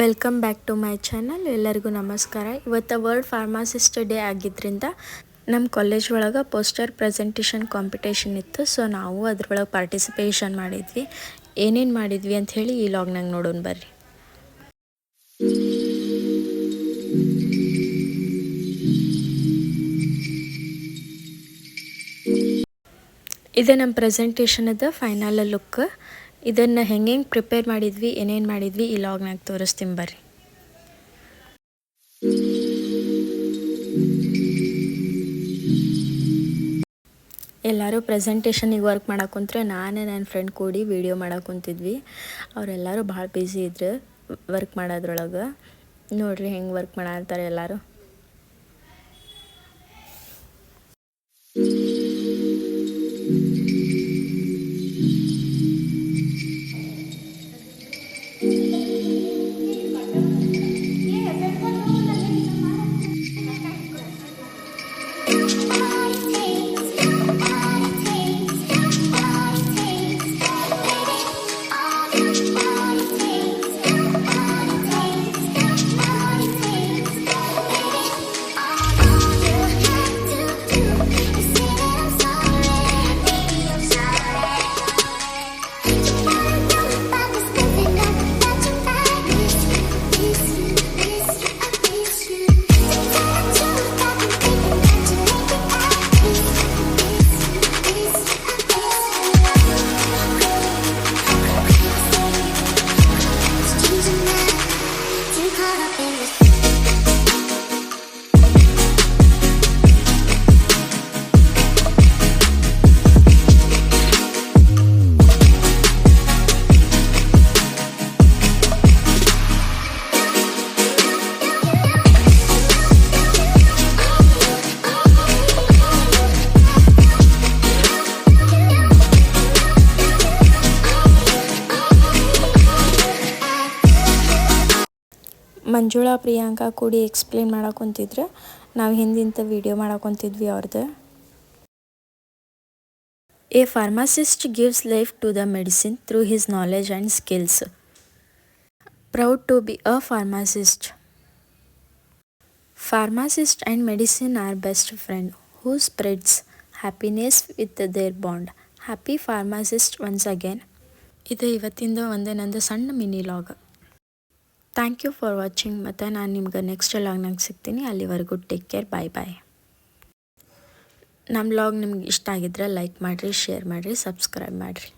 Welcome back to my channel. ಎಲ್ಲರಿಗೂ ನಮಸ್ಕಾರ. ಇವತ್ತು ವರ್ಲ್ಡ್ ಫಾರ್ಮಾಸಿಸ್ಟ್ ಡೇ ಆಗಿದ್ದರಿಂದ ನಮ್ಮ ಕಾಲೇಜ್ ಒಳಗೆ ಪೋಸ್ಟರ್ ಪ್ರೆಸೆಂಟೇಷನ್ ಕಾಂಪಿಟೇಷನ್ ಇತ್ತು. ಸೊ ನಾವು ಅದ್ರೊಳಗೆ ಪಾರ್ಟಿಸಿಪೇಷನ್ ಮಾಡಿದ್ವಿ. ಏನೇನು ಮಾಡಿದ್ವಿ ಅಂತ ಹೇಳಿ ಈ ಲಾಗ್ನಾಗ ನೋಡೋಣ ಬರ್ರಿ. ಇದು ನಮ್ಮ ಪ್ರೆಸೆಂಟೇಷನದ ಫೈನಲ್ ಲುಕ್. ಇದನ್ನು ಹೆಂಗೆ ಪ್ರಿಪೇರ್ ಮಾಡಿದ್ವಿ, ಏನೇನು ಮಾಡಿದ್ವಿ ಈ ಲಾಗ್ನಾಗ ತೋರಿಸ್ತೀನಿ ಬರ್ರಿ. ಎಲ್ಲರೂ ಪ್ರೆಸೆಂಟೇಷನಿಗೆ ವರ್ಕ್ ಮಾಡಕ್ಕಂತ್ರೆ ನಾನು ನನ್ನ ಫ್ರೆಂಡ್ ಕೂಡಿ ವಿಡಿಯೋ ಮಾಡಕ್ಕಂತಿದ್ವಿ. ಅವರೆಲ್ಲರೂ ಭಾಳ ಬ್ಯುಸಿ ಇದ್ರು ವರ್ಕ್ ಮಾಡೋದ್ರೊಳಗೆ. ನೋಡ್ರಿ ಹೆಂಗೆ ವರ್ಕ್ ಮಾಡತ್ತಾರೆ ಎಲ್ಲರೂ. ಮಂಜುಳಾ ಪ್ರಿಯಾಂಕಾ ಕೂಡಿ ಎಕ್ಸ್ಪ್ಲೇನ್ ಮಾಡಕ್ಕಂತಿದ್ರು. ನಾವು ಹಿಂದಿಂತ ವಿಡಿಯೋ ಮಾಡಕ್ಕಂತಿದ್ವಿ ಅವ್ರದ್ದು. A pharmacist gives life to the medicine through his knowledge and skills. Proud to be a pharmacist. Pharmacist and medicine are best friend who spreads happiness with their bond. Happy pharmacist once again. ಇದು ಇವತ್ತಿಂದ ನಂದು ಸಣ್ಣ mini log. Thank you for watching. ಮತ್ತು ನಾನು ನಿಮ್ಗೆ next ಲಾಗ್ನಾಗ ಸಿಗ್ತೀನಿ. ಅಲ್ಲಿವರೆಗೂ take care. ಬಾಯ್ ಬಾಯ್. ನಮ್ಮ ಲಾಗ್ ನಿಮ್ಗೆ ಇಷ್ಟ ಆಗಿದ್ರೆ ಲೈಕ್ ಮಾಡಿರಿ, ಶೇರ್ ಮಾಡಿರಿ, ಸಬ್ಸ್ಕ್ರೈಬ್ ಮಾಡಿರಿ.